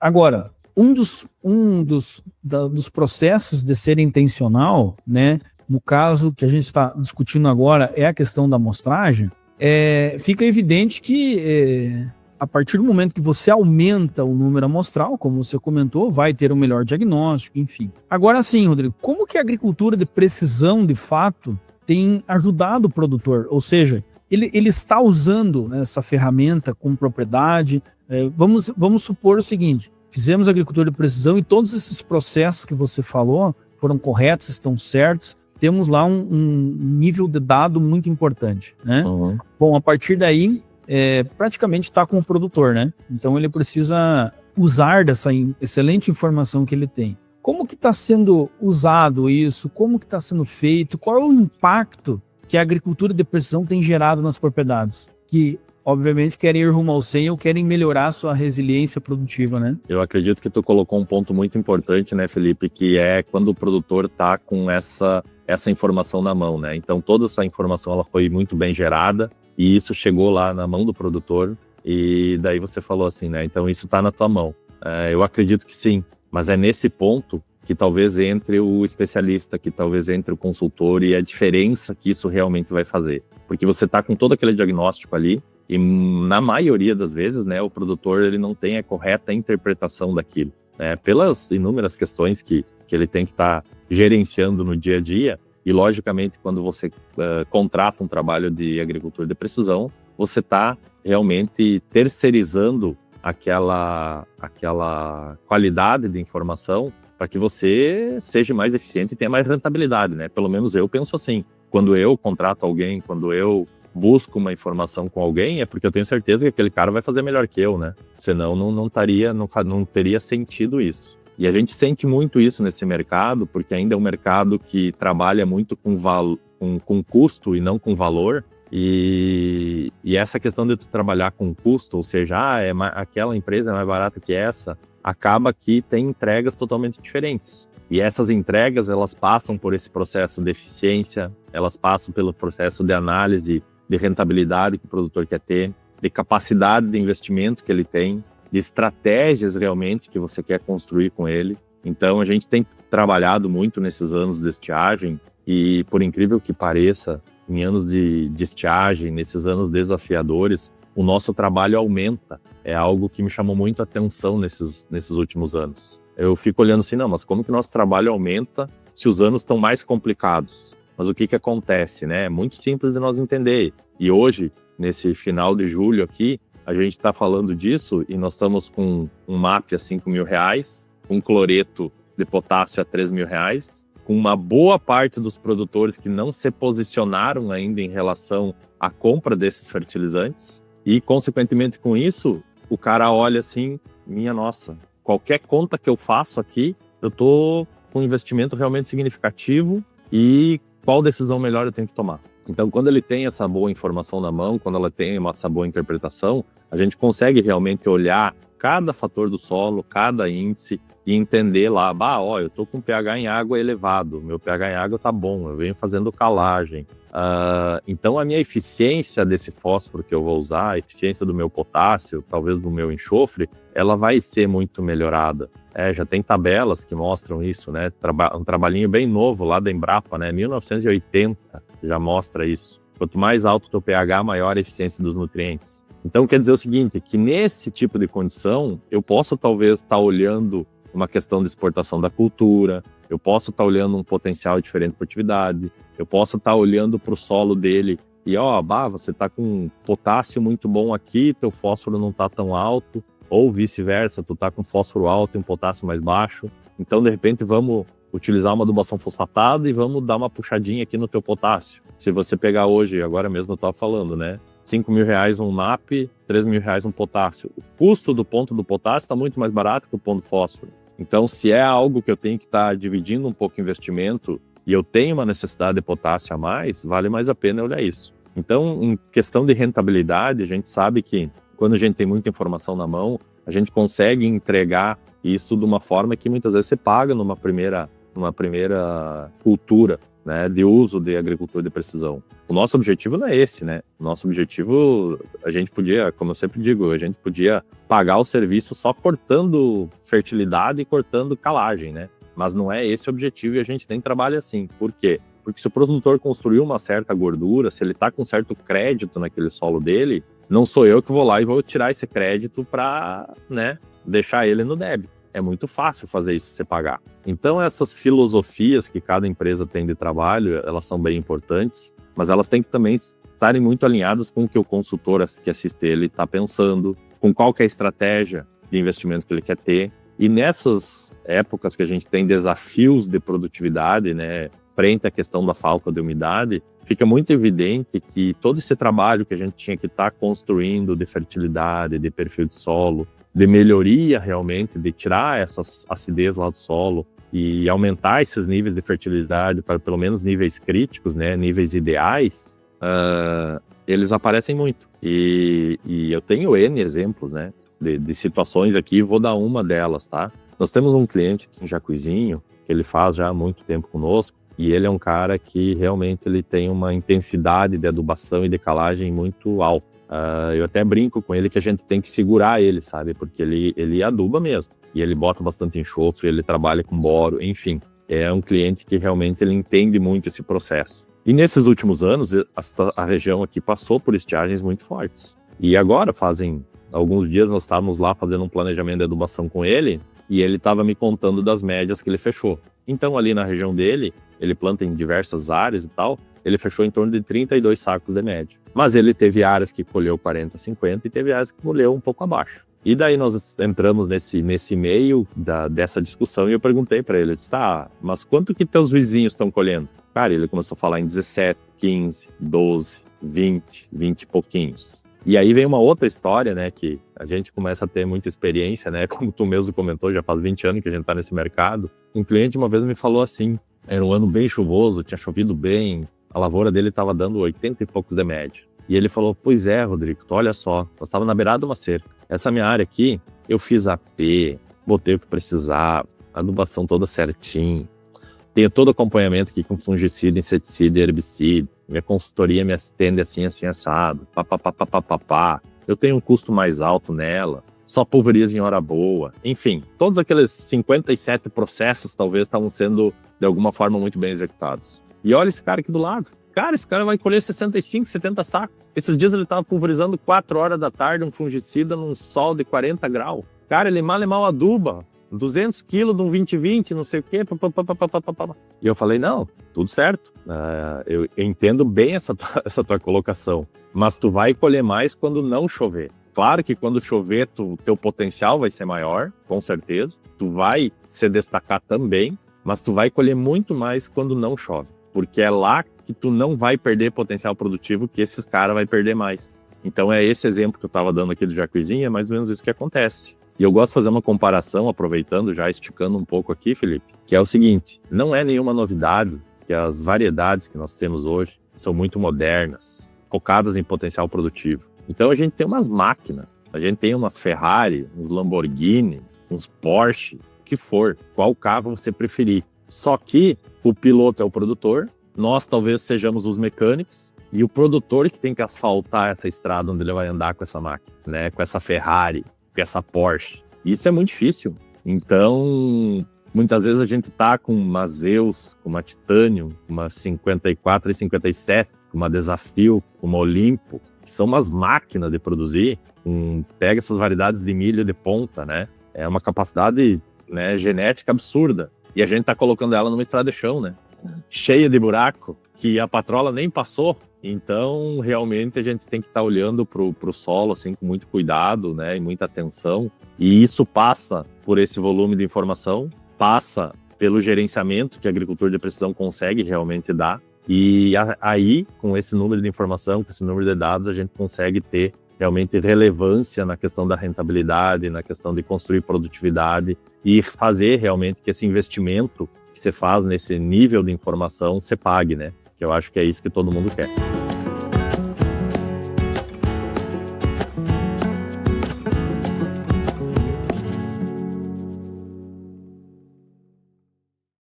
Agora, dos processos de ser intencional, né, no caso que a gente está discutindo agora é a questão da amostragem, fica evidente que a partir do momento que você aumenta o número amostral, como você comentou, vai ter um melhor diagnóstico, enfim. Agora sim, Rodrigo, como que a agricultura de precisão, de fato, tem ajudado o produtor? Ou seja, ele está usando, né, essa ferramenta com propriedade. Vamos supor o seguinte: fizemos agricultura de precisão e todos esses processos que você falou foram corretos, estão certos. Temos lá um nível de dado muito importante, né? Uhum. Bom, a partir daí, praticamente está com o produtor, né? Então ele precisa usar dessa excelente informação que ele tem. Como que está sendo usado isso? Como que está sendo feito? Qual é o impacto que a agricultura de precisão tem gerado nas propriedades? Que, obviamente, querem ir rumo ao 100 ou querem melhorar a sua resiliência produtiva, né? Eu acredito que tu colocou um ponto muito importante, né, Felipe, que é quando o produtor está com essa informação na mão, né? Então, toda essa informação ela foi muito bem gerada e isso chegou lá na mão do produtor e daí você falou assim, né? Então, isso está na tua mão. Eu acredito que sim, mas é nesse ponto que talvez entre o especialista, que talvez entre o consultor e a diferença que isso realmente vai fazer. Porque você está com todo aquele diagnóstico ali e na maioria das vezes, né, o produtor ele não tem a correta interpretação daquilo, né? Pelas inúmeras questões que ele tem que estar gerenciando no dia a dia. E logicamente quando você contrata um trabalho de agricultura de precisão, você está realmente terceirizando aquela qualidade de informação para que você seja mais eficiente e tenha mais rentabilidade, né? Pelo menos eu penso assim. Quando eu contrato alguém, quando eu busco uma informação com alguém, é porque eu tenho certeza que aquele cara vai fazer melhor que eu, né? Senão não teria sentido isso. E a gente sente muito isso nesse mercado, porque ainda é um mercado que trabalha muito com custo e não com valor. E essa questão de tu trabalhar com custo, ou seja, aquela empresa é mais barata que essa, acaba que tem entregas totalmente diferentes. E essas entregas, elas passam por esse processo de eficiência, elas passam pelo processo de análise de rentabilidade que o produtor quer ter, de capacidade de investimento que ele tem, de estratégias realmente que você quer construir com ele. Então, a gente tem trabalhado muito nesses anos de estiagem e, por incrível que pareça, em anos de estiagem, nesses anos desafiadores, o nosso trabalho aumenta. É algo que me chamou muito a atenção nesses últimos anos. Eu fico olhando assim, não, mas como que nosso trabalho aumenta se os anos estão mais complicados? Mas o que acontece, né? É muito simples de nós entender. E hoje, nesse final de julho aqui, a gente está falando disso e nós estamos com um MAP a R$5.000, um cloreto de potássio a R$3.000, com uma boa parte dos produtores que não se posicionaram ainda em relação à compra desses fertilizantes. E, consequentemente, com isso, o cara olha assim, minha nossa, qualquer conta que eu faço aqui, eu estou com um investimento realmente significativo e qual decisão melhor eu tenho que tomar. Então, quando ele tem essa boa informação na mão, quando ela tem essa boa interpretação, a gente consegue realmente olhar cada fator do solo, cada índice e entender lá, eu estou com pH em água elevado, meu pH em água está bom, eu venho fazendo calagem. Então, a minha eficiência desse fósforo que eu vou usar, a eficiência do meu potássio, talvez do meu enxofre, ela vai ser muito melhorada. Já tem tabelas que mostram isso, né? Um trabalhinho bem novo lá da Embrapa, né? 1980 já mostra isso. Quanto mais alto o teu pH, maior a eficiência dos nutrientes. Então, quer dizer o seguinte, que nesse tipo de condição, eu posso talvez estar olhando uma questão de exportação da cultura, eu posso estar olhando um potencial diferente de produtividade, eu posso estar olhando para o solo dele e, você está com potássio muito bom aqui, teu fósforo não está tão alto, ou vice-versa, tu está com fósforo alto e um potássio mais baixo, então, de repente, vamos utilizar uma adubação fosfatada e vamos dar uma puxadinha aqui no teu potássio. Se você pegar hoje, agora mesmo eu estava falando, né? R$5.000 um MAP, R$3.000 um potássio. O custo do ponto do potássio está muito mais barato que o ponto do fósforo. Então, se é algo que eu tenho que estar dividindo um pouco o investimento e eu tenho uma necessidade de potássio a mais, vale mais a pena olhar isso. Então, em questão de rentabilidade, a gente sabe que quando a gente tem muita informação na mão, a gente consegue entregar isso de uma forma que muitas vezes você paga numa primeira cultura. né, de uso de agricultura de precisão. O nosso objetivo não é esse, né? O nosso objetivo, a gente podia, como eu sempre digo, a gente podia pagar o serviço só cortando fertilidade e cortando calagem, né? Mas não é esse o objetivo e a gente nem trabalha assim. Por quê? Porque se o produtor construiu uma certa gordura, se ele está com certo crédito naquele solo dele, não sou eu que vou lá e vou tirar esse crédito para, né, deixar ele no débito. É muito fácil fazer isso você pagar. Então essas filosofias que cada empresa tem de trabalho, elas são bem importantes, mas elas têm que também estarem muito alinhadas com o que o consultor que assiste ele está pensando, com qual que é a estratégia de investimento que ele quer ter. E nessas épocas que a gente tem desafios de produtividade, né, frente à questão da falta de umidade, fica muito evidente que todo esse trabalho que a gente tinha que estar construindo de fertilidade, de perfil de solo, de melhoria realmente, de tirar essa acidez lá do solo e aumentar esses níveis de fertilidade para pelo menos níveis críticos, né, níveis ideais, eles aparecem muito. E eu tenho N exemplos, né, de situações aqui, vou dar uma delas, tá? Nós temos um cliente aqui em Jacuizinho, que ele faz já há muito tempo conosco, e ele é um cara que realmente ele tem uma intensidade de adubação e de calagem muito alta. Eu até brinco com ele que a gente tem que segurar ele, sabe? Porque ele aduba mesmo. E ele bota bastante enxofre, ele trabalha com boro, enfim. É um cliente que realmente ele entende muito esse processo. E nesses últimos anos, a região aqui passou por estiagens muito fortes. E agora, fazem alguns dias, nós estávamos lá fazendo um planejamento de adubação com ele, e ele estava me contando das médias que ele fechou. Então, ali na região dele, ele planta em diversas áreas e tal, ele fechou em torno de 32 sacos de média. Mas ele teve áreas que colheu 40, 50 e teve áreas que colheu um pouco abaixo. E daí nós entramos nesse meio dessa discussão e eu perguntei para ele, eu disse, tá, mas quanto que teus vizinhos estão colhendo? Cara, ele começou a falar em 17, 15, 12, 20 e pouquinhos. E aí vem uma outra história, né, que a gente começa a ter muita experiência, né, como tu mesmo comentou, já faz 20 anos que a gente tá nesse mercado. Um cliente uma vez me falou assim, era um ano bem chuvoso, tinha chovido bem, a lavoura dele estava dando 80 e poucos de média. E ele falou, pois é, Rodrigo, tu olha só, nós estávamos na beirada de uma cerca. Essa minha área aqui, eu fiz AP, botei o que precisava, a adubação toda certinho. Tenho todo o acompanhamento aqui com fungicida, inseticida e herbicida. Minha consultoria me atende assim, assado. Papapá. Eu tenho um custo mais alto nela. Só pulveriza em hora boa. Enfim, todos aqueles 57 processos talvez estavam sendo, de alguma forma, muito bem executados. E olha esse cara aqui do lado. Cara, esse cara vai colher 65, 70 sacos. Esses dias ele estava pulverizando 4 horas da tarde um fungicida num sol de 40 graus. Cara, ele mal aduba. 200 quilos de um 2020, não sei o quê. E eu falei, não, tudo certo. Eu entendo bem essa tua colocação. Mas tu vai colher mais quando não chover. Claro que quando chover, teu potencial vai ser maior, com certeza. Tu vai se destacar também, mas tu vai colher muito mais quando não chove. Porque é lá que tu não vai perder potencial produtivo, que esses caras vão perder mais. Então é esse exemplo que eu estava dando aqui do Jacuizinho, é mais ou menos isso que acontece. E eu gosto de fazer uma comparação, aproveitando, já esticando um pouco aqui, Felipe, que é o seguinte, não é nenhuma novidade que as variedades que nós temos hoje são muito modernas, focadas em potencial produtivo. Então a gente tem umas máquinas, a gente tem umas Ferrari, uns Lamborghini, uns Porsche, o que for, qual carro você preferir. Só que o piloto é o produtor, nós talvez sejamos os mecânicos, e o produtor que tem que asfaltar essa estrada onde ele vai andar com essa máquina, né? Com essa Ferrari, com essa Porsche. Isso é muito difícil. Então, muitas vezes a gente tá com uma Zeus, com uma Titanium, uma 54 e 57, com uma Desafio, com uma Olimpo, que são umas máquinas de produzir. Pega essas variedades de milho de ponta, né? É uma capacidade, né, genética absurda. E a gente tá colocando ela numa estrada de chão, né? Cheia de buraco, que a patrola nem passou. Então, realmente, a gente tem que estar olhando pro solo, assim, com muito cuidado, né, e muita atenção. E isso passa por esse volume de informação, passa pelo gerenciamento que a agricultura de precisão consegue realmente dar. E aí, com esse número de informação, com esse número de dados, a gente consegue ter realmente relevância na questão da rentabilidade, na questão de construir produtividade e fazer realmente que esse investimento que você faz nesse nível de informação se pague, né? Que eu acho que é isso que todo mundo quer.